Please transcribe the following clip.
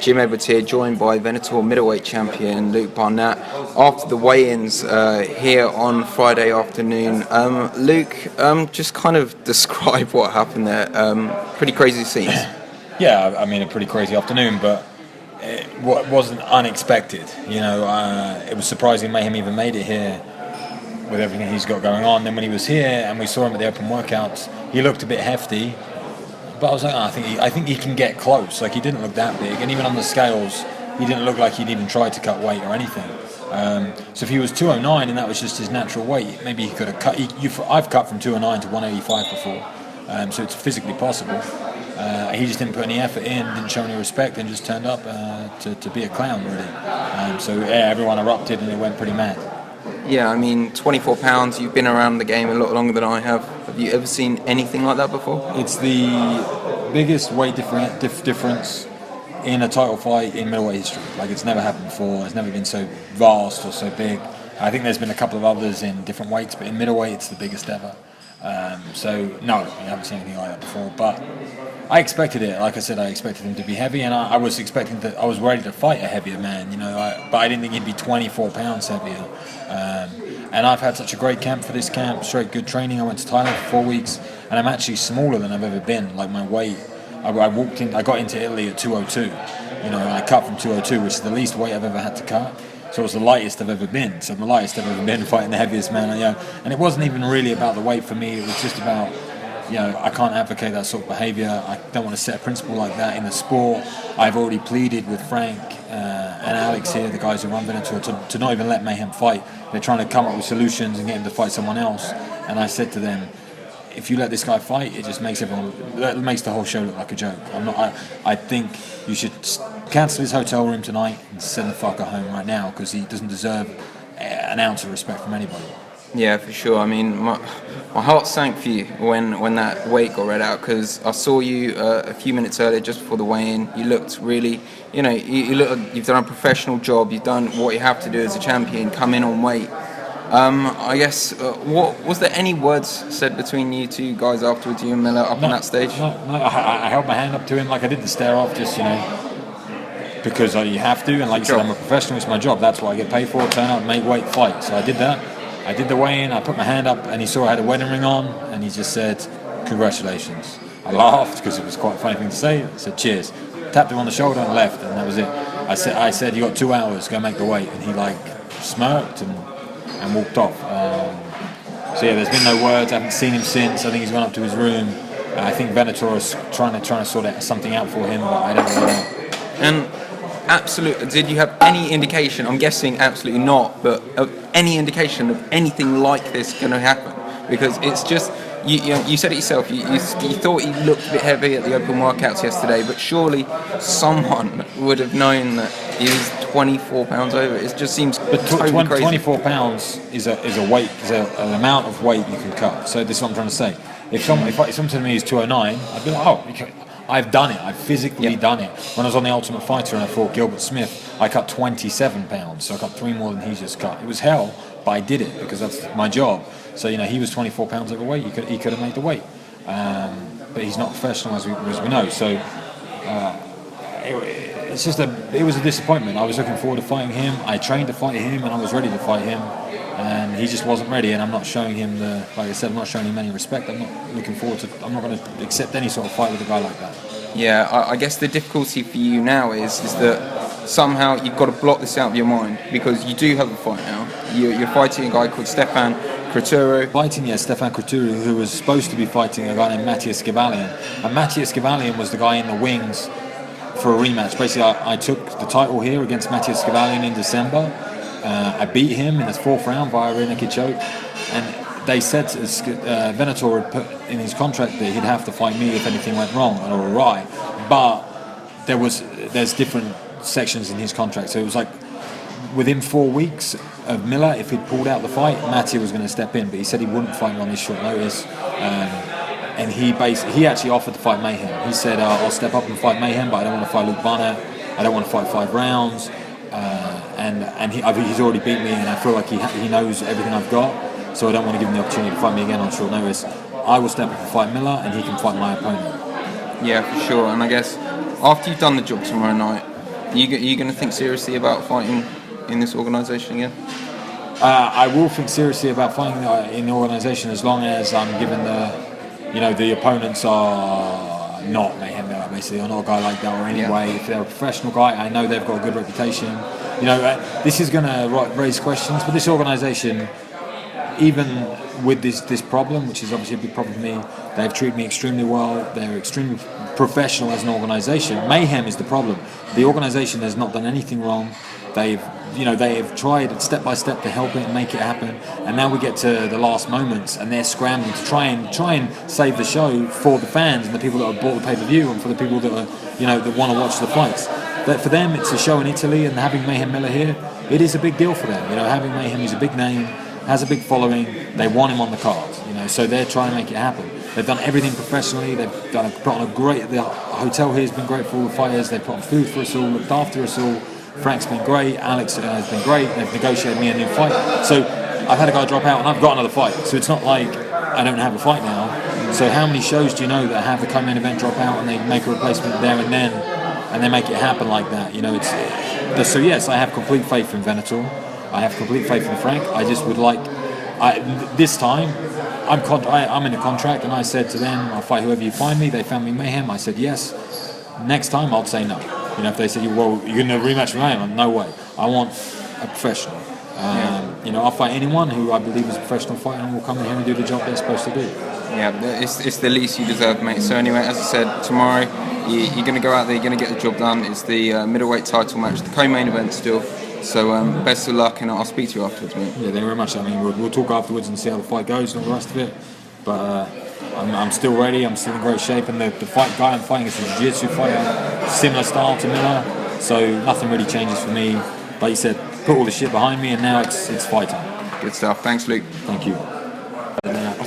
Jim Edwards here, joined by Venator middleweight champion Luke Barnatt after the weigh-ins here on Friday afternoon. Luke, just kind of describe what happened there. Pretty crazy scenes. Yeah, I mean, a pretty crazy afternoon, but it wasn't unexpected. You know, it was surprising Mayhem even made it here with everything he's got going on. Then when he was here and we saw him at the open workouts, he looked a bit hefty. But I was like, oh, I think he can get close. Like, he didn't look that big, and even on the scales, he didn't look like he'd even tried to cut weight or anything. So if he was 209 and that was just his natural weight, maybe he could have cut. I've cut from 209 to 185 before, so it's physically possible. He just didn't put any effort in, didn't show any respect, and just turned up to be a clown, really. So yeah, everyone erupted and it went pretty mad. Yeah, I mean, 24 pounds, you've been around the game a lot longer than I have. Have you ever seen anything like that before? It's the biggest weight difference in a title fight in middleweight history. Like, it's never happened before. It's never been so vast or so big. I think there's been a couple of others in different weights, but in middleweight, it's the biggest ever. So, no, I haven't seen anything like that before. But I expected it. Like I said, I expected him to be heavy, and I was expecting that. I was ready to fight a heavier man, you know. But I didn't think he'd be 24 pounds heavier. And I've had such a great camp for this camp, straight good training. I went to Thailand for 4 weeks, and I'm actually smaller than I've ever been. Like, my weight, I got into Italy at 202, you know, and I cut from 202, which is the least weight I've ever had to cut. So it was the lightest I've ever been. So the lightest I've ever been fighting the heaviest man, you know. And it wasn't even really about the weight for me. It was just about, you know, I can't advocate that sort of behaviour. I don't want to set a principle like that in the sport. I've already pleaded with Frank and Alex here, the guys who run Venator, to not even let Mayhem fight. They're trying to come up with solutions and get him to fight someone else. And I said to them, if you let this guy fight, it just makes the whole show look like a joke. I think you should cancel his hotel room tonight and send the fucker home right now, because he doesn't deserve an ounce of respect from anybody. Yeah, for sure. I mean, my heart sank for you when that weight got read out, because I saw you a few minutes earlier, just before the weigh-in. You looked really, you know, you look like you've done a professional job. You've done what you have to do as a champion, come in on weight. I guess, what was there any words said between you two guys afterwards, you and Miller, up on that stage? No, I held my hand up to him like I did the stare off, just, you know, because you have to, and like you said, I'm a professional, it's my job, that's what I get paid for, turn up, make weight, fight. So I did that. I did the weigh-in, I put my hand up, and he saw I had a wedding ring on, and he just said, congratulations. I laughed, because it was quite a funny thing to say. I said, cheers. Tapped him on the shoulder and left, and that was it. I said, you got 2 hours, go make the weight. And he, like, smirked and walked off. So yeah, there's been no words. I haven't seen him since. I think he's gone up to his room. I think Venator is trying to sort something out for him, but I don't really know. And did you have any indication, I'm guessing absolutely not, but any indication of anything like this going to happen? Because it's just, you said it yourself, you thought he looked a bit heavy at the open workouts yesterday, but surely someone would have known that he was 24 pounds over. It just seems totally crazy. 24 pounds is an amount of weight you can cut. So this is what I'm trying to say. If someone told me he's 209, I'd be like, oh, okay. I've done it. I've physically done it. When I was on the Ultimate Fighter and I fought Gilbert Smith, I cut 27 pounds, so I cut 3 more than he just cut. It was hell, but I did it because that's my job. So, you know, he was 24 pounds overweight. He could have made the weight, but he's not professional as we know. So it was a disappointment. I was looking forward to fighting him. I trained to fight him, and I was ready to fight him. And he just wasn't ready, and I'm not showing him like I said, I'm not showing him any respect. I'm not going to accept any sort of fight with a guy like that. Yeah, I guess the difficulty for you now is that somehow you've got to block this out of your mind, because you do have a fight now. You're fighting a guy called Stefan Kruturu. Stefan Kruturu, who was supposed to be fighting a guy named Matthias Gavalian. And Matthias Gavalian was the guy in the wings for a rematch. Basically, I took the title here against Matthias Gavalian in December. I beat him in the 4th round via rear naked choke, and they said Venator had put in his contract that he'd have to fight me if anything went wrong or awry, but there's different sections in his contract, so it was like within 4 weeks of Miller, if he'd pulled out the fight, Matty was going to step in, but he said he wouldn't fight me on this short notice, and he actually offered to fight Mayhem. He said, I'll step up and fight Mayhem, but I don't want to fight Luke Barnatt, I don't want to fight 5 rounds. And he's already beat me, and I feel like he knows everything I've got, so I don't want to give him the opportunity to fight me again on short notice. I will step up and fight Miller, and he can fight my opponent. Yeah, for sure. And I guess after you've done the job tomorrow night, you going to think seriously about fighting in this organisation again? I will think seriously about fighting in the organisation as long as I'm given the opponents are not Mayhem Miller, basically, or not a guy like that, or anyway, if they're a professional guy, I know they've got a good reputation. This is going to raise questions, but this organisation, even with this problem, which is obviously a big problem for me, they've treated me extremely well. They're extremely professional as an organisation. Mayhem is the problem. The organisation has not done anything wrong. They have tried step by step to help it and make it happen, and now we get to the last moments, and they're scrambling to try and save the show for the fans and the people that have bought the pay-per-view, and for the people that are that want to watch the fights. But for them, it's a show in Italy, and having Mayhem Miller here, it is a big deal for them. Having Mayhem, he's a big name, has a big following. They want him on the card. So they're trying to make it happen. They've done everything professionally. They've put on a great. The hotel here has been great for all the fighters. They've put on food for us all, looked after us all. Frank's been great, Alex has been great, they've negotiated me a new fight. So I've had a guy drop out and I've got another fight. So it's not like I don't have a fight now. So how many shows do you know that have the co-main event drop out and they make a replacement there and then, and they make it happen like that? So yes, I have complete faith in Venator. I have complete faith in Frank. I just would like, this time, I'm in a contract, and I said to them, I'll fight whoever you find me. They found me Mayhem. I said yes. Next time, I'd say no. If they said, well, you're going to rematch with Mayhem, no way. I want a professional. I'll fight anyone who I believe is a professional fighter and will come in here and do the job they're supposed to do. Yeah, it's the least you deserve, mate. So anyway, as I said, tomorrow you're going to go out there, you're going to get the job done. It's the middleweight title match, the co-main event still. So best of luck, and I'll speak to you afterwards, mate. Yeah, thank you very much. We'll talk afterwards and see how the fight goes and all the rest of it. But I'm still ready. I'm still in great shape, and the fight guy I'm fighting is a jiu-jitsu fighter, similar style to Miller. So nothing really changes for me. Like you said, put all the shit behind me, and now it's fight time. Good stuff. Thanks, Luke. Thank you.